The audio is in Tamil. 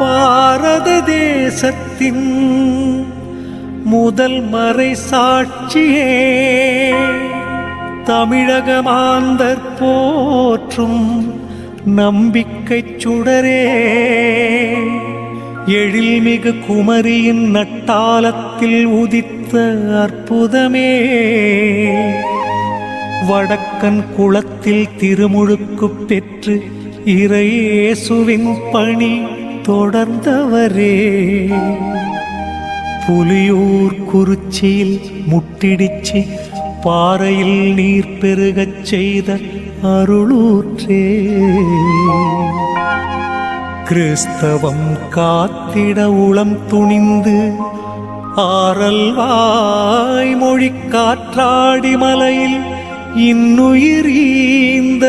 பாரத தேசத்தின் முதல் மறை சாட்சியே, தமிழக மாந்தர் போற்றும் நம்பிக்கை சுடரே, எழில்மிகு குமரியின் நட்டாலத்தில் உதித்த அற்புதமே, வடக்கன் குளத்தில் திருமுழுக்கு பெற்று இறையேசுவின் பணி தொடர்ந்தவரே, புலியூர் குறிச்சியில் முட்டிடிச்சு பாறையில் நீர் பெருகச் செய்த அருளூற்றே, கிறிஸ்தவம் காத்திட உளம் துணிந்து ஆரல் வாய்மொழி காற்றாடி மலையில் இன்னுயிர் ஈந்த